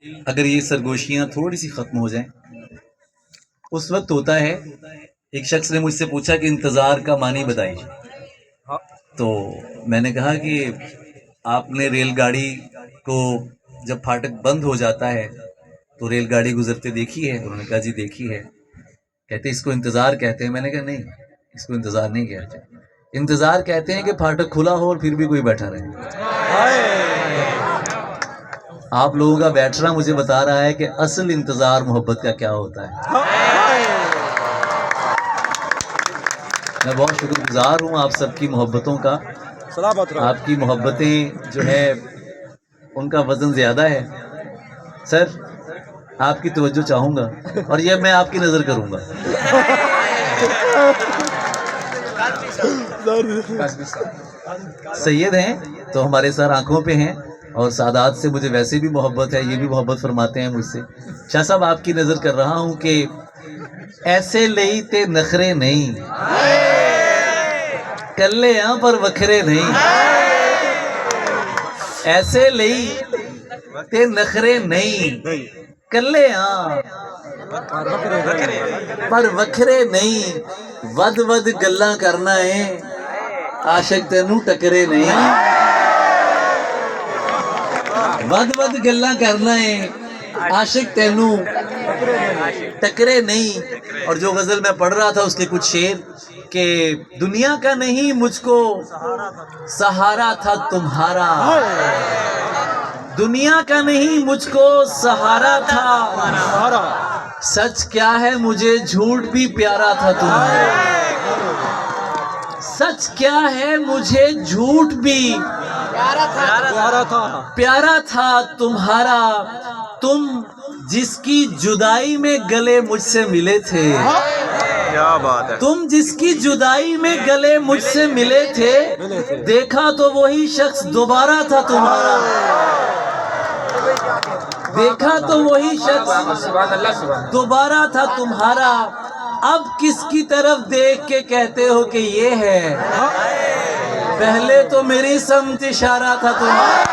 अगर ये सरगोशियां थोड़ी सी खत्म हो जाएं, उस वक्त होता है। एक शख्स ने मुझसे पूछा कि इंतज़ार का मानी बताइए। तो मैंने कहा कि आपने रेलगाड़ी को जब फाटक बंद हो जाता है तो रेलगाड़ी गुजरते देखी है? उन्होंने कहा जी देखी है। कहते इसको इंतज़ार कहते हैं? मैंने कहा नहीं, इसको इंतज़ार नहीं कहते। इंतज़ार कहते हैं कि फाटक खुला हो और फिर भी कोई बैठा रहे। आप लोगों का बैठना मुझे बता रहा है कि असल इंतज़ार मोहब्बत का क्या होता है। मैं बहुत शुक्रगुजार हूँ आप सबकी मोहब्बतों का। आपकी मोहब्बतें जो है उनका वज़न ज़्यादा है। सर आपकी तवज्जो चाहूँगा और ये मैं आपकी नज़र करूँगा। सैयद हैं तो हमारे सर आंखों पे हैं और सादात से मुझे वैसे भी मोहब्बत है, ये भी मोहब्बत फरमाते हैं मुझसे। शाह साहब आपकी नज़र कर रहा हूँ कि ऐसे लई ते नखरे नहीं, कल्ले यहाँ पर वखरे नहीं। ऐसे लई ते नखरे नहीं, कल्ले यहाँ पर वखरे नहीं। वद वद गल्ला करना है, आशिक तेनू टकरे नहीं। वद वद गल्ला करना है, आशिक तेनू टकरे नहीं। और जो गजल मैं पढ़ रहा था उसके कुछ शेर कि दुनिया का नहीं मुझको सहारा था तुम्हारा, दुनिया का नहीं मुझको सहारा था। सच क्या है मुझे झूठ भी प्यारा था तुम्हारा। सच क्या है मुझे झूठ भी प्यारा था तुम्हारा। तुम जिसकी जुदाई में गले मुझसे मिले थे, क्या बात है। तुम जिसकी जुदाई में गले मुझसे मिले थे, देखा तो वही शख्स दोबारा था तुम्हारा। देखा तो वही शख्स दोबारा था तुम्हारा। अब किसकी तरफ देख के कहते हो कि ये है? पहले तो मेरी समत इशारा था तुम्हारा।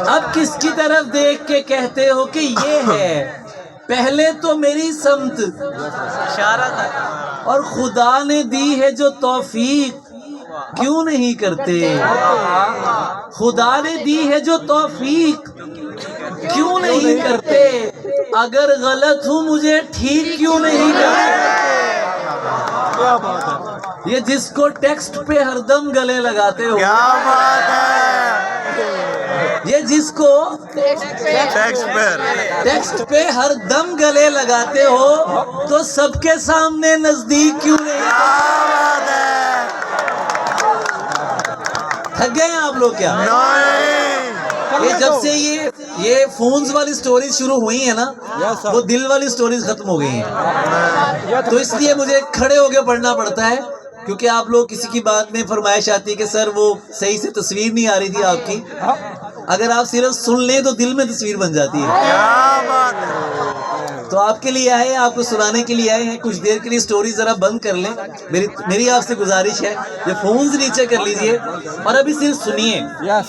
अब किसकी तरफ देख के कहते हो कि ये है? पहले तो मेरी समत इशारा था। और खुदा ने दी है जो तौफीक क्यों नहीं करते? खुदा ने दी है जो तौफीक क्यों नहीं करते? अगर गलत हूँ मुझे ठीक क्यों नहीं करते? ये जिसको टेक्स्ट पे हरदम गले लगाते हो, क्या बात है। ये जिसको टेक्स्ट पे हरदम गले लगाते हो, तो सबके सामने नजदीक क्यों नहीं? थक गए हैं आप लोग क्या? ये जब से ये फोन्स वाली स्टोरीज शुरू हुई है ना, वो दिल वाली स्टोरीज खत्म हो गई हैं। तो इसलिए मुझे खड़े होके पढ़ना पड़ता है, क्योंकि आप लोग किसी की बात में फरमाइश आती है कि सर वो सही से तस्वीर नहीं आ रही थी आपकी। अगर आप सिर्फ सुन लें तो दिल में तस्वीर बन जाती है। क्या बात है। तो आपके लिए आए हैं, आपको सुनाने के लिए आए हैं। कुछ देर के लिए स्टोरी जरा बंद कर लें। मेरी आपसे गुजारिश है, ये फोन्स नीचे कर लीजिए और अभी सिर्फ सुनिए,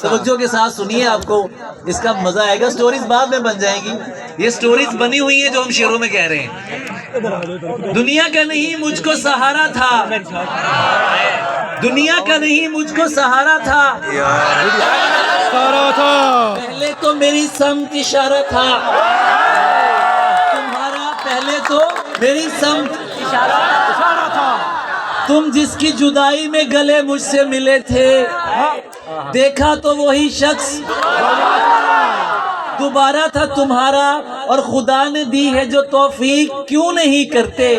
तवज्जो के साथ सुनिए, आपको इसका मजा आएगा। स्टोरीज बाद में बन जाएंगी। ये स्टोरीज बनी हुई है जो हम शेरों में कह रहे हैं। दुनिया का नहीं मुझको सहारा था, दुनिया का नहीं मुझको सहारा था। पहले तो मेरी समत इशारा था तुम्हारा, पहले तो मेरी समत इशारा था। तुम जिसकी जुदाई में गले मुझसे मिले थे, देखा तो वही शख्स दोबारा था तुम्हारा। और खुदा ने दी है जो तौफीक क्यों नहीं करते?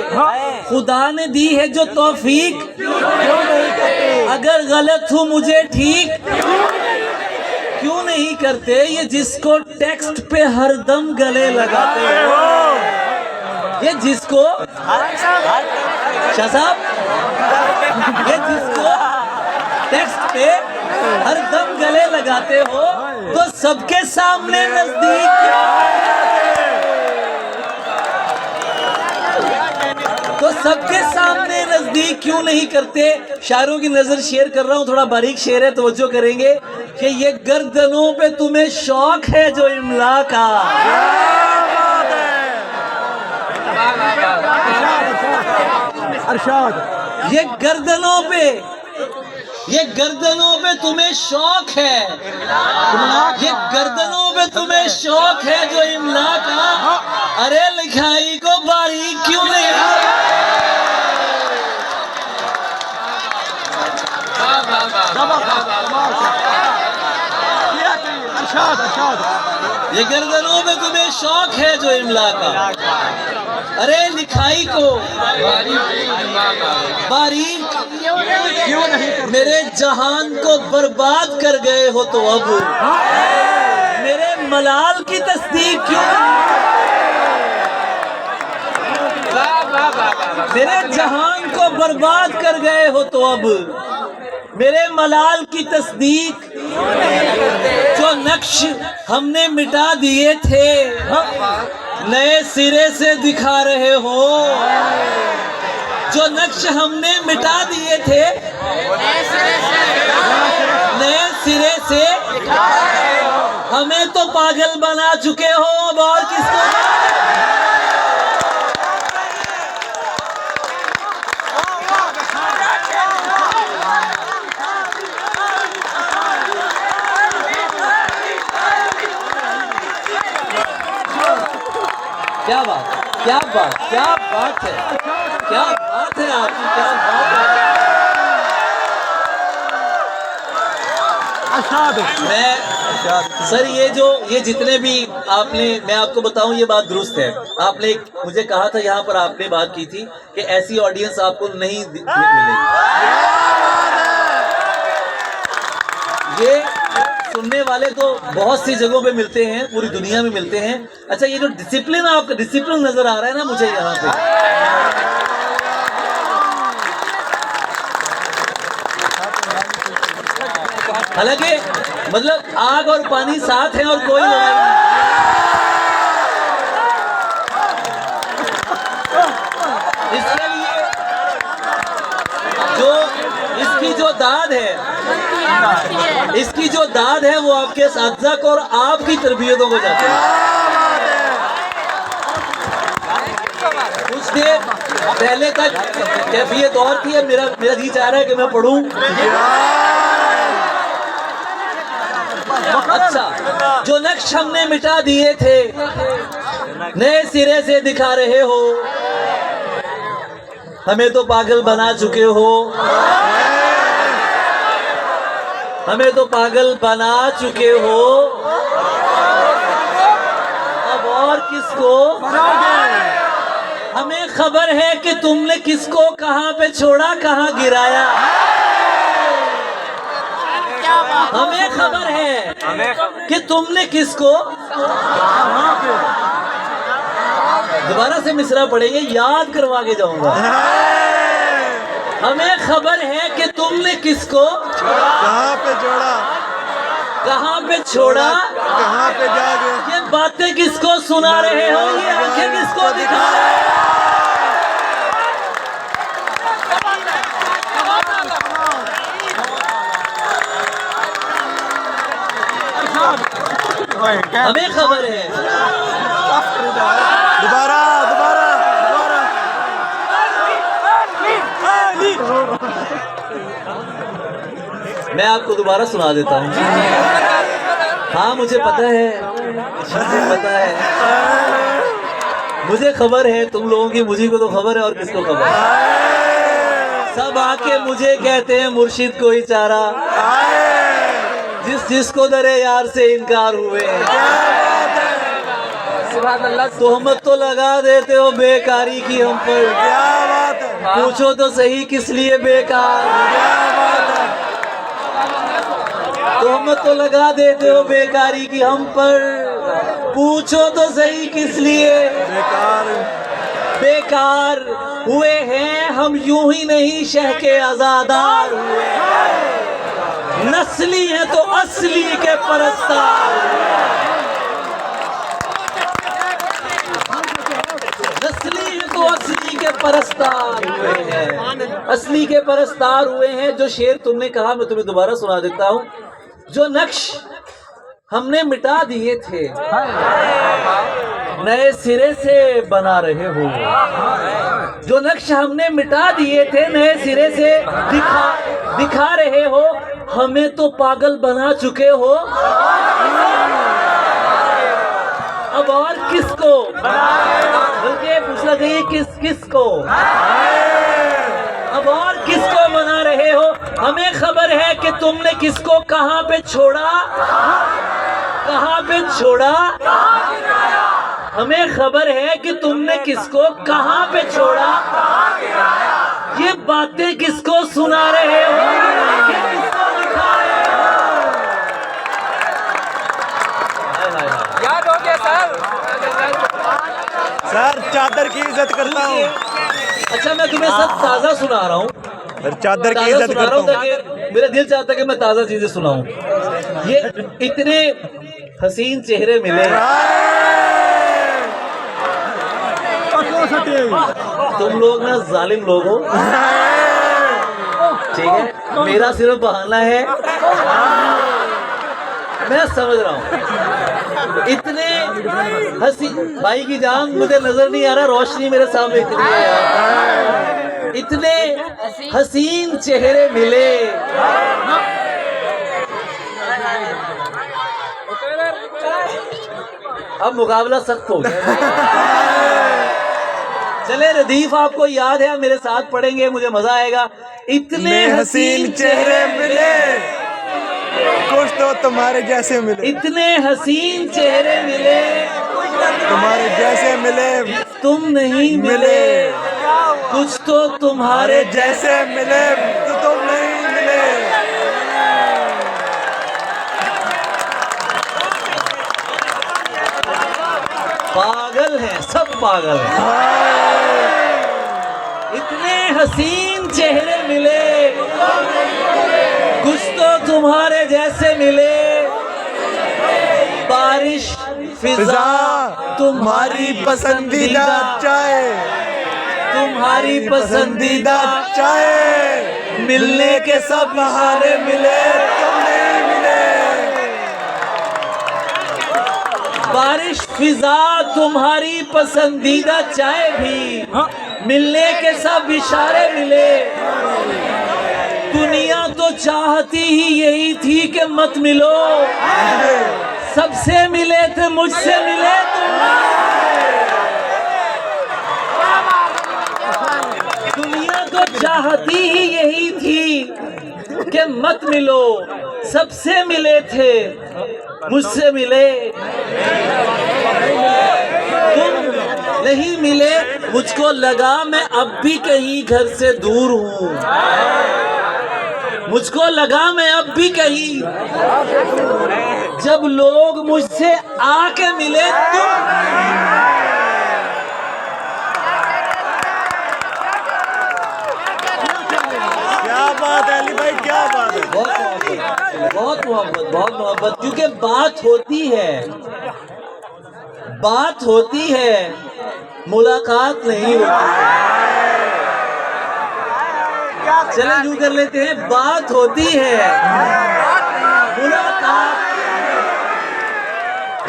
खुदा ने दी है जो तौफीक क्यों नहीं करते? अगर गलत हूँ मुझे ठीक क्यों नहीं करते? ये जिसको टेक्स्ट पे हरदम गले लगाते हो, ये जिसको शाह साहब, ये जिसको टेक्स्ट पे हरदम गले लगाते हो, तो सबके सामने नजदीक तो सबके सामने तस्दीक क्यों नहीं करते? शायरों की नजर शेयर कर रहा हूँ, थोड़ा बारीक शेर है, तवज्जो करेंगे कि ये गर्दनों पे तुम्हें शौक है जो इमला का। अरशाद ये गर्दनों पे तुम्हें शौक है, ये गर्दनों पे तुम्हें शौक है जो इमला का। अरे लिखाई को बारीक क्यों नहीं? ये गर्दनों पे तुम्हें शौक है जो इमला का। अरे लिखाई को बारीक क्यों नहीं कर मेरे जहान को बर्बाद कर गए हो तो अब मेरे मलाल की तस्दीक क्यों? मेरे जहान को बर्बाद कर गए हो तो अब मेरे मलाल की तस्दीक। जो नक्श हमने मिटा दिए थे नए सिरे से दिखा रहे हो। जो नक्श हमने मिटा दिए थे नए सिरे से हमें तो पागल बना चुके हो। अब और किसको? क्या बात है, क्या बात, क्या बात है, क्या बात है आपकी, क्या बात है। मैं सर ये जितने भी आपने, मैं आपको बताऊं ये बात दुरुस्त है। आपने मुझे कहा था, यहाँ पर आपने बात की थी कि ऐसी ऑडियंस आपको नहीं मिलेगी। ये सुनने वाले तो बहुत सी जगहों पे मिलते हैं, पूरी दुनिया में मिलते हैं। अच्छा, ये जो डिसिप्लिन आपका डिसिप्लिन नजर आ रहा है ना मुझे यहाँ पे, हालांकि मतलब आग और पानी साथ हैं और कोई लड़ाई नहीं। इसके लिए जो इसकी जो दाद है वो आपके साथी को और आपकी तरबियतों को जाती है। कुछ देर पहले तक कैफियत और थी, अब मेरा जी चाह रहा है कि मैं पढ़ूं। अच्छा, जो नक्श हमने मिटा दिए थे नए सिरे से दिखा रहे हो। हमें तो पागल बना चुके हो, हमें तो पागल बना चुके हो। अब और किसको? हमें खबर है कि तुमने किसको कहां पे छोड़ा, कहां गिराया। हमें खबर है कि तुमने किसको, दोबारा से मिसरा पढ़ेंगे, याद करवा के जाऊंगा। हमें खबर है कि तुमने किसको कहाँ पे जोड़ा, कहां पे छोड़ा, कहाँ पे जागे। ये बातें किसको सुना रहे हो, ये आंखें किसको दिखा रहे हो। हमें खबर है। दोबारा दोबारा दोबारा मैं आपको दोबारा सुना देता हूँ। हाँ मुझे पता है, मुझे खबर है तुम लोगों की, मुझे को तो खबर है और किसको खबर है। सब आके मुझे कहते हैं मुर्शिद को ही चारा, जिसको दरे यार से इनकार हुए। तोहमत तो लगा देते हो बेकारी की हम पर, पूछो तो सही किस लिए बेकार। तोहमत तो लगा देते हो बेकारी की हम पर, पूछो तो सही किस लिए बेकार हुए हैं हम। यूं ही नहीं शह के आजादार हुए, नस्ली है तो असली के परस्तार। नस्ली है तो असली के परस्तार हुए हैं, असली के परस्तार हुए हैं। जो शेर तुमने कहा मैं तुम्हें दोबारा सुना देता हूँ। जो नक्श हमने मिटा दिए थे नए सिरे से बना रहे हो। जो नक्श हमने मिटा दिए थे नए सिरे से दिखा रहे हो। हमें तो पागल बना चुके हो। अब और किसको, बल्कि पूछना चाहिए किसको, अब और किसको बना रहे हो। हमें खबर है कि तुमने किसको कहां पे छोड़ा, कहां पे छोड़ा। हमें खबर है कि तुमने किसको कहां पे छोड़ा। ये बातें किसको सुना रहे हो, ये किसको दिखा रहे हो। याद हो गया सर चादर की इज्जत करता हूँ। अच्छा मैं तुम्हें सब ताजा सुना रहा हूँ, चादर की ताजा इज्जत सुना करता रहा हूँ हूँ। ताकि मेरा दिल चाहता है कि मैं ताजा चीजें सुनाऊं। ये इतने हसीन चेहरे मिले। तुम लोग ना जालिम लोग हो, ठीक है। मेरा सिर्फ बहाना है, मैं समझ रहा हूँ। इतने हंसी भाई की जान मुझे नजर नहीं आ रहा, रोशनी मेरे सामने इतनी है यार। इतने हसीन चेहरे मिले। अब मुकाबला सख्त हो गया। चले रदीफ आपको याद है, मेरे साथ पढ़ेंगे, मुझे मजा आएगा। इतने हसीन चेहरे मिले, कुछ तो तुम्हारे जैसे मिले। इतने हसीन चेहरे मिले, तुम्हारे जैसे मिले, तुम नहीं मिले। कुछ तो तुम्हारे जैसे मिले तो तुम नहीं मिले। पागल हैं, सब पागल हैं। इतने हसीन चेहरे मिले, कुछ तो तुम्हारे जैसे मिले। बारिश फिजा तुम्हारी पसंदीदा चाय, तुम्हारी पसंदीदा चाय, मिलने के सब बहाने मिले, तुम नहीं मिले। बारिश फिजा तुम्हारी पसंदीदा चाय भी, मिलने के सब इशारे मिले। दुनिया तो चाहती ही यही थी कि मत मिलो, सबसे मिले थे मुझसे मिले तुम। दुनिया तो चाहती ही यही थी कि मत मिलो, सबसे मिले थे मुझसे मिले। तुम नहीं मिले, मुझको लगा मैं अब भी कहीं घर से दूर हूँ। मुझको लगा मैं अब भी कहीं, जब लोग मुझसे आके मिले तुम। क्या बात है अली भाई, क्या बात है। बहुत मोहब्बत, बहुत मोहब्बत। क्योंकि बात होती है, बात होती है, मुलाकात नहीं होती है। चले यूं कर लेते हैं, बात होती है,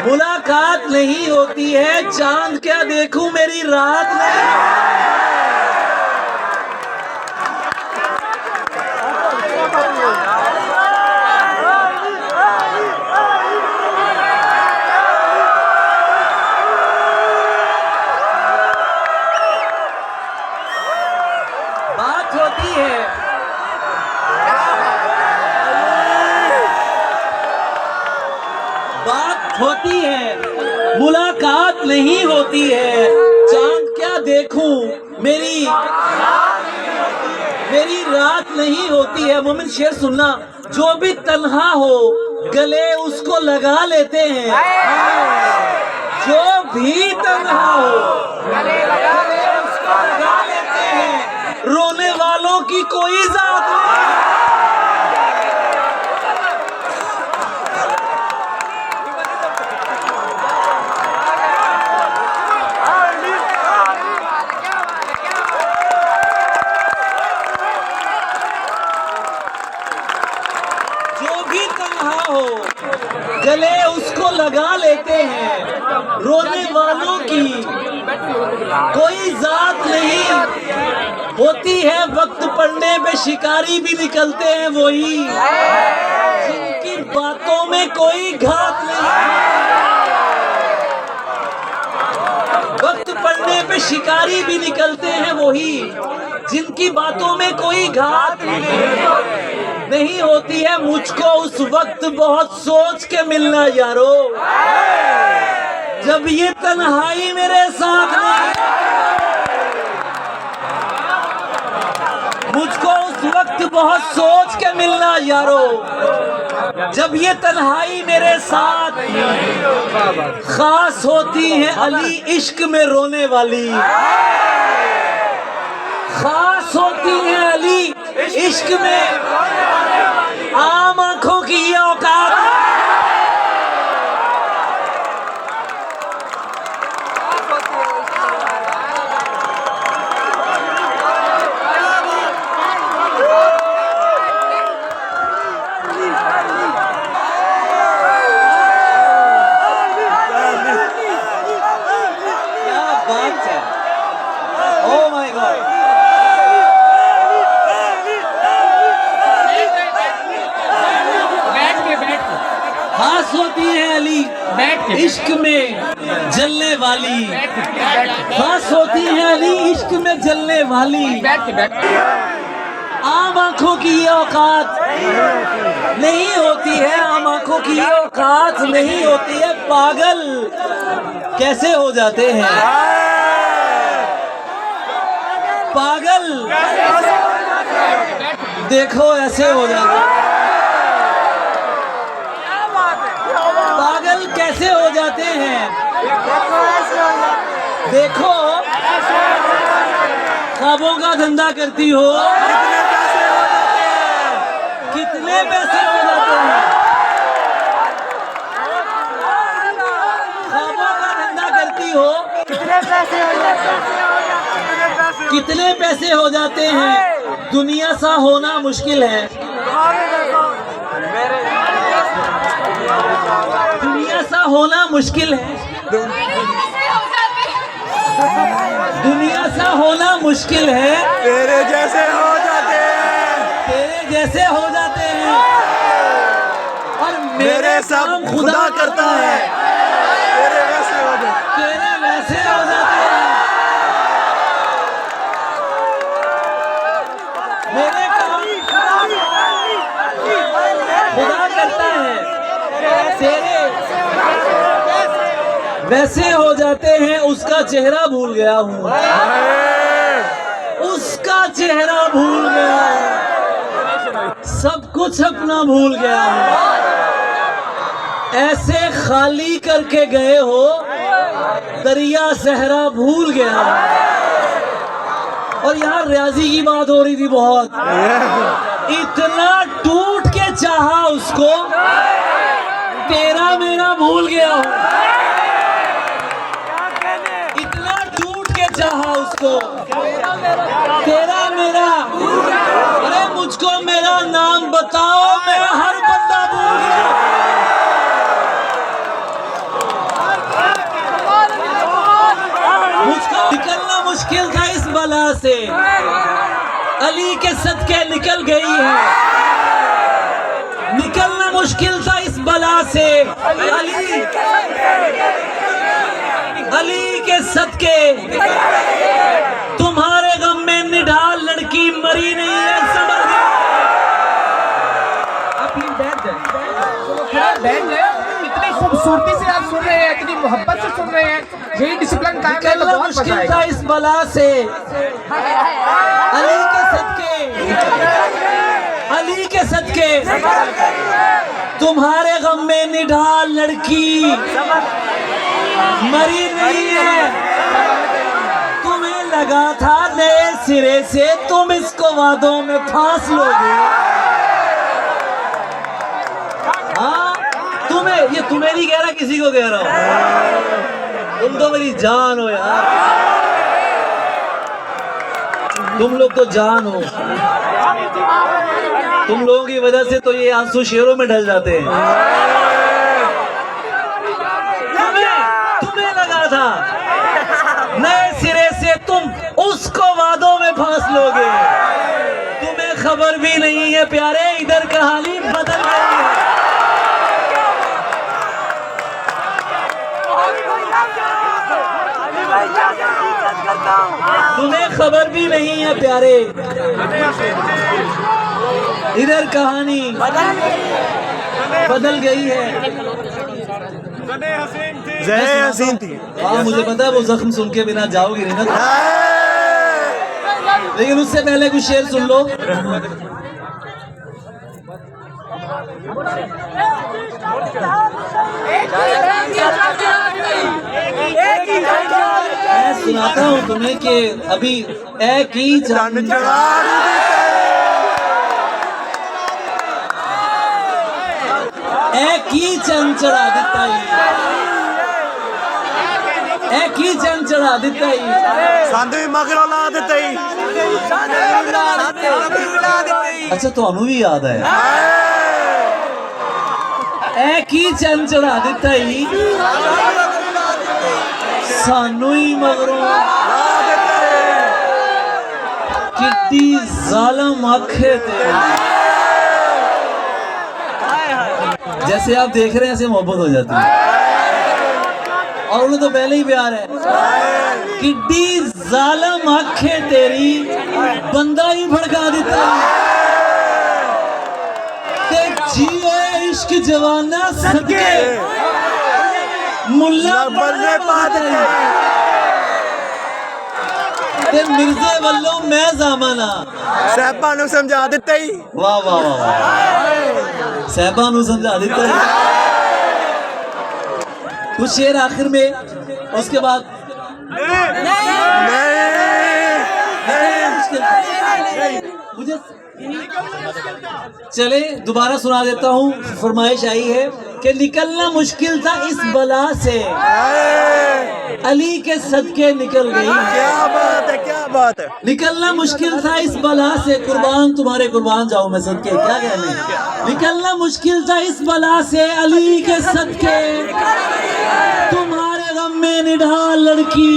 मुलाकात नहीं होती है। चांद क्या देखूं मेरी रात में। बात होती है, बात होती है, मुलाकात नहीं होती है। चांद क्या देखूं मेरी रात नहीं होती है। मोमिन शेर सुनना, जो भी तन्हा हो गले उसको लगा लेते हैं। जो भी तन्हा हो गले उसको लगा लेते हैं। रोने वालों की कोई जात नहीं। लेते हैं रोने वालों की कोई जात नहीं होती है, वक्त पड़ने पे शिकारी भी निकलते हैं वही, जिनकी बातों में कोई घात नहीं। वक्त पड़ने पे शिकारी भी निकलते हैं वही, जिनकी बातों में कोई घात नहीं होती है। मुझको उस वक्त बहुत सोच के मिलना यारो, जब ये तन्हाई मेरे साथ नहीं। मुझको उस वक्त बहुत सोच के मिलना यारो, जब ये तन्हाई मेरे साथ। खास होती है अली इश्क में रोने वाली, खास होती है अली इश्क में, आम आंखों की ये औकात। क्या बात है, ओह माय गॉड। खास होती है अली इश्क में जलने वाली, खास होती है अली इश्क में जलने वाली। आम आंखों की ये औकात नहीं होती है, आम आंखों की ये औकात नहीं होती है। पागल कैसे हो जाते हैं, पागल देखो ऐसे हो जाते हैं, पागल कैसे हो जाते हैं। देखो ख्वाबों का धंधा करती हो, कितने पैसे हो जाते हैं। ख्वाबों का धंधा करती हो, कितने पैसे हो जाते हैं। दुनिया सा होना मुश्किल है, दुनिया सा होना मुश्किल है, दुनिया सा होना मुश्किल है। तेरे जैसे हो जाते हैं, तेरे जैसे हो जाते हैं, और मेरे सब खुदा करता है। तेरे वैसे हो जाते, तेरे वैसे हो जाते हैं, मेरे काम खुदा करता है, तेरे वैसे हो जाते हैं। उसका चेहरा भूल गया हूँ, उसका चेहरा भूल गया हूँ, सब कुछ अपना भूल गया हूँ। ऐसे खाली करके गए हो, दरिया सहरा भूल गया हूँ। और यार रियाजी की बात हो रही थी बहुत, इतना टूट के चाहा उसको, तेरा मेरा भूल गया हूँ। इतना टूट के चाहा उसको, तेरा मेरा। अरे मुझको मेरा नाम बताओ, मैं हर बंदा भूल गया। मुझको निकलना मुश्किल था इस बला से, अली के सदके निकल गई है। निकलना मुश्किल था इस बला से, अली के सदके। तुम्हारे गम में निढाल लड़की मरी नहीं है, समझ गए। आप प्लीज बैठ जाए, बैठ जाए। इतनी खूबसूरती से आप सुन रहे हैं, इतनी मोहब्बत से सुन रहे हैं, यही डिसिप्लिन कायम है तो निकलना बहुत मजा मुश्किल आएगा। था इस बला से, अली के सदके, अली के सदके। तुम्हारे गम में निढाल लड़की मरी नहीं है। तुम्हें लगा था नए सिरे से तुम इसको वादों में फांस लोगे। हाँ तुम्हें, ये तुम्हें नहीं कह रहा, किसी को कह रहा हूँ। तुम तो मेरी जान हो यार, तुम लोग तो जान हो। तुम लोगों की वजह से तो ये आंसू शेरों में ढल जाते हैं। था, नए सिरे से तुम उसको वादों में फांस लोगे। तुम्हें खबर भी नहीं है प्यारे, इधर कहानी बदल गई है। तुम्हें खबर भी नहीं है प्यारे, इधर कहानी बदल गई है। जय हसीन थी। हाँ मुझे पता है वो जख्म सुन के बिना जाओगी नहीं ना, लेकिन उससे पहले कुछ शेर सुन लो। मैं सुनाता हूँ तुम्हें कि अभी एक ही चंद चढ़ा एक ही चंद चढ़ा देता ही, एक ही चंद चढ़ा देता ही। संद भी मगरों ला देते ही। अच्छा ਤੁਹਾਨੂੰ ਵੀ याद है, एक ही चंद चढ़ा देता ही, सानू ही मगरों कितनी जालिम आंखें तेरी। जैसे आप देख रहे हैं ऐसे मोहब्बत हो जाती है, और उन्हें तो पहले ही प्यार है। कितनी जालिम आंखें तेरी, बंदा ही भड़का देता है। जियो इश्क जवाना सदके, मुल्ला बल्ले बात ते मिर्जे वल्लों मैं जामना। साहबा नू समझा देते ही। वाह वाह वाह वाह, साहबा नू समझा देता है। कुछ शेर आखिर में, उसके बाद मुझे चले दोबारा सुना देता हूँ। फरमाइश आई है कि निकलना मुश्किल था इस बला से, अली के सदके निकल गई। क्या बात है, क्या बात है। निकलना मुश्किल था इस बला से, कुर्बान तुम्हारे कुर्बान जाऊं मैं सदके, क्या कहने। निकलना मुश्किल था इस बला से, अली के सदके तुम्हारे गम में निढाल लड़की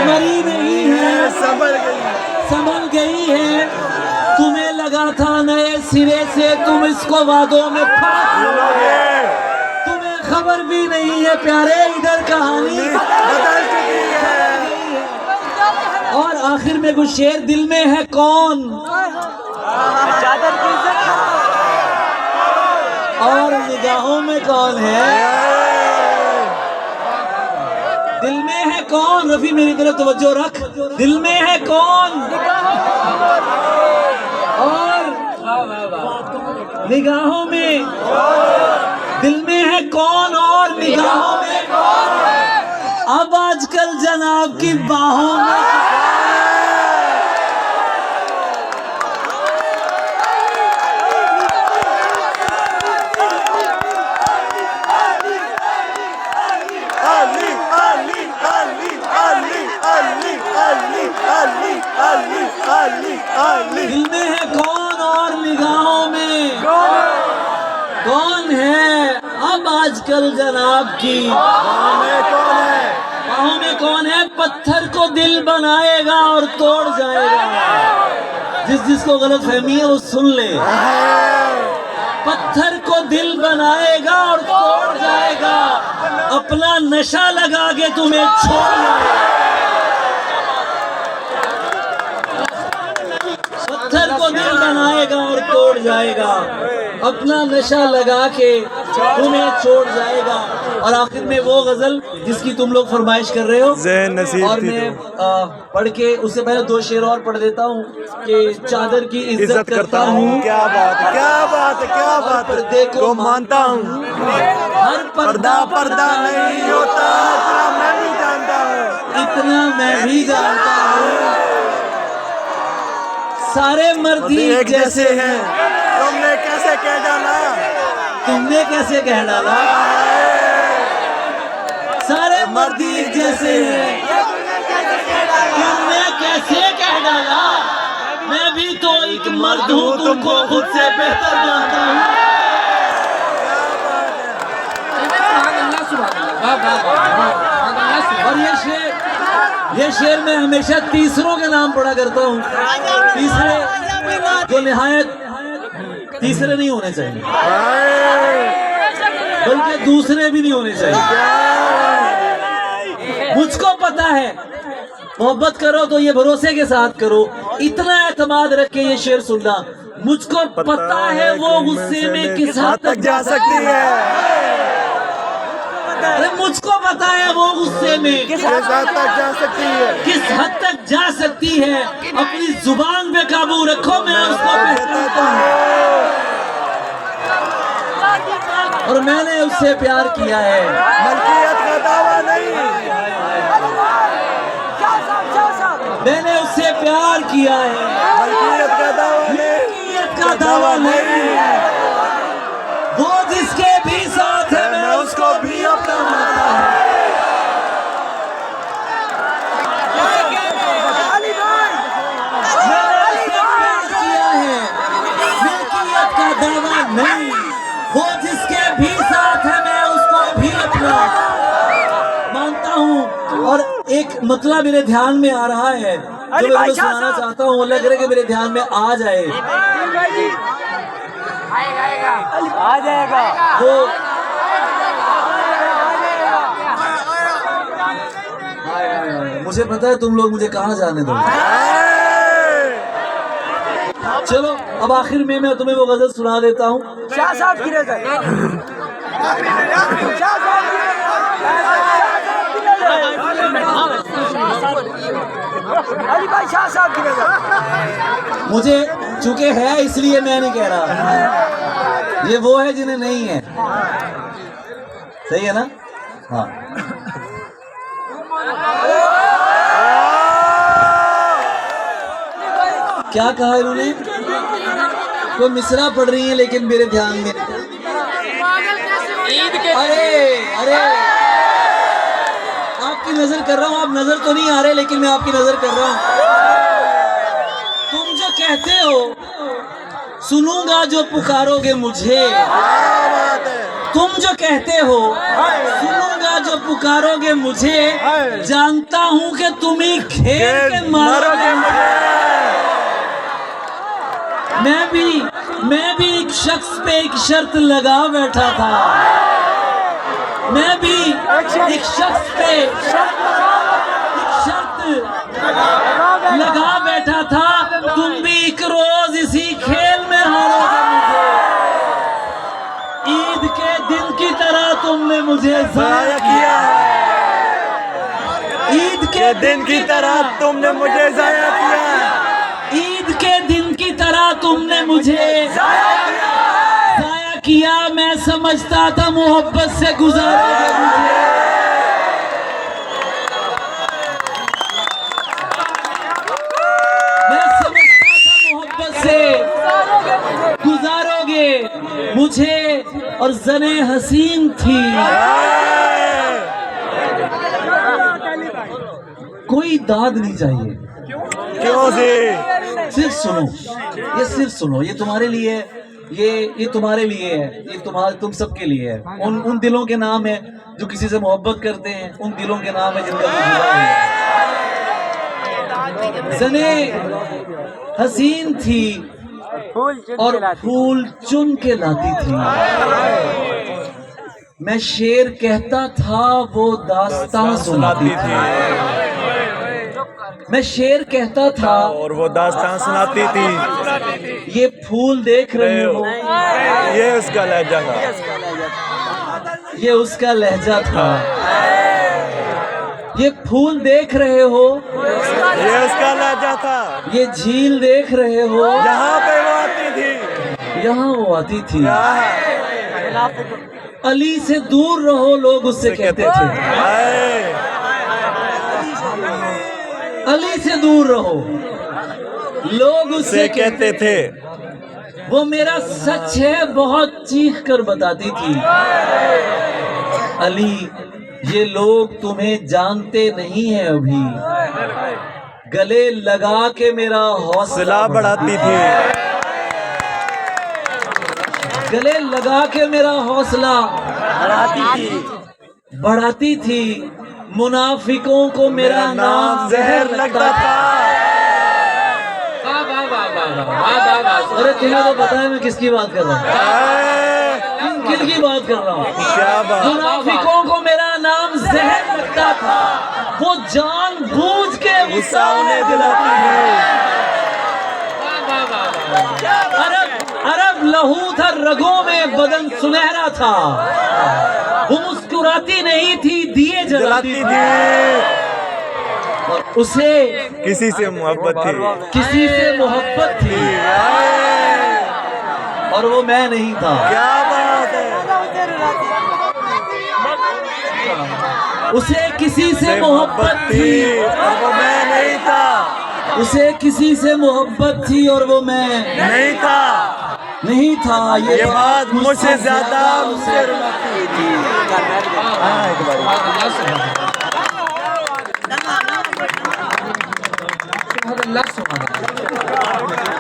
मरी नहीं है, संभल गई है। तुम्हें लगा था नए सिरे से तुम इसको वादों में फांस लोगे। तुम्हें खबर भी नहीं है प्यारे, इधर कहानी बदल चुकी है। और आखिर में कुछ शेर, दिल में है कौन और निगाहों में कौन है। दिल में है कौन, रफी मेरी तरफ तवज्जो रख। दिल में है कौन और निगाहों में, दिल में है कौन और निगाहों में कौन। अब आजकल जनाब की बाहों में दिल में है कौन और निगाहों में कौन है। अब आजकल जनाब की बाहों में कौन है। पत्थर को दिल बनाएगा और तोड़ जाएगा। जिसको गलत फहमी है वो सुन ले। पत्थर को दिल बनाएगा और तोड़ जाएगा, अपना नशा लगा के तुम्हें छोड़ जाएगा। पत्थर को दिल बनाएगा और तोड़ जाएगा, अपना नशा लगा के तुम्हें छोड़ जाएगा। और आखिर में वो गजल जिसकी तुम लोग फरमाइश कर रहे हो, और मैं पढ़ के उससे पहले दो शेर और पढ़ देता हूँ कि चादर की इज्जत करता हूँ। क्या बात है, क्या बात है, क्या बात है। पर्दे को मानता हूँ, हर पर्दा पर्दा नहीं होता, इतना मैं भी जानता हूँ, इतना मैं भी जानता हूँ। सारे मर्द एक जैसे हैं। तुमने कैसे कह डाला, तुमने कैसे कह डाला। सारे मर्द एक जैसे हैं, तुमने कैसे कह डाला। मैं भी तो एक मर्द हूँ, तुमको खुद से बेहतर जानता हूँ। और ये शेर मैं हमेशा तीसरों के नाम पढ़ा करता हूँ। तीसरे जो निहायत तीसरे नहीं होने चाहिए, बल्कि दूसरे भी नहीं होने चाहिए। मुझको पता है मोहब्बत करो तो ये भरोसे के साथ करो, इतना एतमाद रख के ये शेर सुनना। मुझको पता है वो गुस्से में किस हद तक जा सकती है। अरे मुझको पता है वो गुस्से में किस हद तक जा सकती है, किस हद तक जा सकती है। अपनी जुबान पे काबू रखो, मैं उसको पहचानता हूँ और मैंने उससे प्यार किया है। मलकियत का दावा नहीं, मैंने उससे प्यार किया है, मलकियत का दावा नहीं, मलकियत का दावा नहीं। वो जिसके भी साथ है मैं उसको भी अपना मानता हूँ। मैंने उससे प्यार किया है, मलकियत का दावा नहीं। वो जिसके भी साथ है मैं उसको भी अपना मानता हूँ। और एक मतलब मेरे ध्यान में आ रहा है जो मैं सुनाना चाहता हूँ, लग रहा है कि मेरे ध्यान में आ जाए। आ जाएगा। वो मुझे पता है तुम लोग मुझे कहाँ जाने दो। चलो अब आखिर में मैं तुम्हें वो गजल सुना देता हूँ। शाह साहब की नजर, शाह साहब की नजर, अली भाई शाह साहब की नजर। मुझे चूंकि है इसलिए मैं नहीं कह रहा, ये वो है जिन्हें नहीं है। सही है ना? हाँ। क्या कहा इन्होंने? कोई मिसरा पढ़ रही है लेकिन मेरे ध्यान में। अरे आपकी नजर कर रहा हूँ, आप नजर तो नहीं आ रहे लेकिन मैं आपकी नजर कर रहा हूँ। तुम जो कहते हो सुनूंगा जो पुकारोगे मुझे, तुम जो कहते हो सुनूंगा जो पुकारोगे मुझे, जानता हूँ कि तुम ही घेर के मारोगे मुझे। मैं भी एक शख्स पे एक शर्त लगा बैठा था, मैं भी एक शख्स पे एक शर्त लगा बैठा था। तुम भी एक रोज इसी खेल में हारोगे मुझे। ईद के दिन की तरह तुमने मुझे ज़ाया किया, ईद के दिन की तरह तुमने मुझे ज़ाया किया, ईद के दिन की तरह तुमने मुझे ज़ाया किया। मैं समझता था मोहब्बत से गुजारोगे मुझे, मैं समझता था मोहब्बत से गुजारोगे मुझे। और जने हसीन थी, कोई दाद नहीं चाहिए। क्यों से? सिर्फ सुनो, ये सिर्फ सुनो, ये तुम्हारे लिए है, ये तुम्हारे लिए है, ये तुम सबके लिए है। उन दिलों के नाम है जो किसी से मोहब्बत करते हैं, उन दिलों के नाम है जिनका जुदा है। जने हसीन थी और फूल चुन के लाती थी। मैं शेर कहता था वो दास्तां सुनाती थी, मैं शेर कहता था और वो दास्तान सुनाती थी। ये फूल देख रहे हो, ये उसका लहजा था, ये उसका लहजा था। ये फूल देख रहे हो, ये उसका लहजा था। ये झील देख रहे हो, यहाँ पे वो आती थी, यहाँ वो आती थी। अली से दूर रहो लोग उससे कहते थे, अली से दूर रहो लोग उससे कहते थे। वो मेरा सच है बहुत चीख कर बताती थी। अली ये लोग तुम्हें जानते नहीं हैं अभी, गले लगा के मेरा हौसला बढ़ाती थी, गले लगा के मेरा हौसला बढ़ाती थी। बढ़ाती थी मुनाफिकों को मेरा नाम जहर लगता था। वाह वाह वाह वाह वाह वाह वाह। अरे तुम्हें तो पता है मैं किसकी बात कर रहा हूँ, हाय, किसकी बात कर रहा हूँ। क्या बात। मुनाफिकों को मेरा नाम जहर लगता था, वो जानबूझ के सामने दिलाती है। वाह वाह वाह। अरब लहू था रगों में, बदन सुनहरा था, वो मुस्कुराती नहीं थी, दिए जलाती दिलाती थी। थी। और उसे किसी से मोहब्बत थी। किसी से मोहब्बत थी हाय, और वो मैं नहीं था। क्या बात है। उसे किसी से मोहब्बत थी और वो मैं नहीं था। उसे किसी से मोहब्बत थी और वो मैं नहीं था। नहीं था। ये बात मुझसे ज्यादा मुझसे रुलाती थी। हाँ, एक बारी।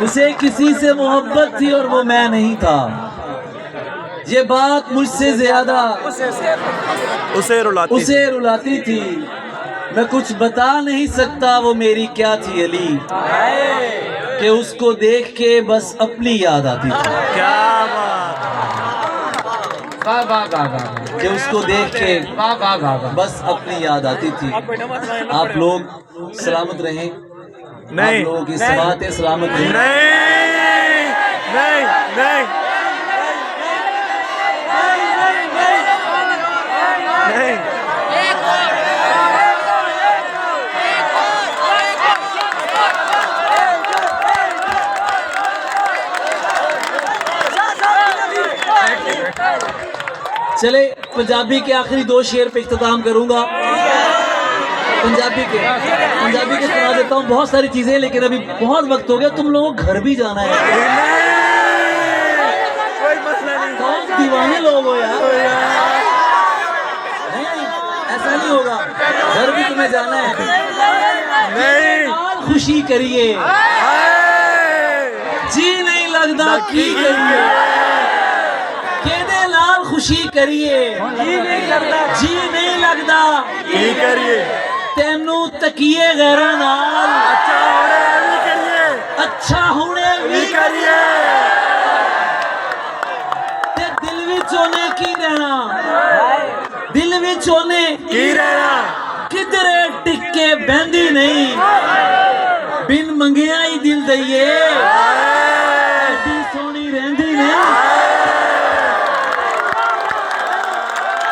उसे किसी से मोहब्बत थी और वो मैं नहीं था। ये बात मुझसे ज्यादा उसे रुलाती थी। मैं कुछ बता नहीं सकता वो मेरी क्या थी अली, कि उसको देख के बस अपनी याद आती थी। क्या बात। वाह वाह वाह वाह। कि उसको देख के वाह वाह वाह वाह। बस अपनी याद आती थी। आप लोग सलामत रहें, नहीं, आप लोगों की सलामत सलामत रहें। नहीं नहीं नहीं नहीं। चले पंजाबी के आखिरी दो शेर पे इख्तिताम करूंगा। पंजाबी के सुना देता हूँ। बहुत सारी चीजें, लेकिन अभी बहुत वक्त हो गया, तुम लोगों को घर भी जाना है। कोई मसला नहीं। कौन दीवाने लोग हो यार। नहीं, ऐसा नहीं होगा, घर भी तुम्हें जाना है। नहीं। नाल खुशी करिए, हाय, जी नहीं लगता की करिए, केदे नाल खुशी करिए, जी नहीं लगता की करिए। तेनू तकिए गैरा नाल, अच्छा होने भी करिए। अच्छा होने भी करिए। ते दिल विच ओने की रहना, दिल विच ओने की रहना। किधरे टिके बहंदी नहीं, बिन मंगिया ही दिल दईए।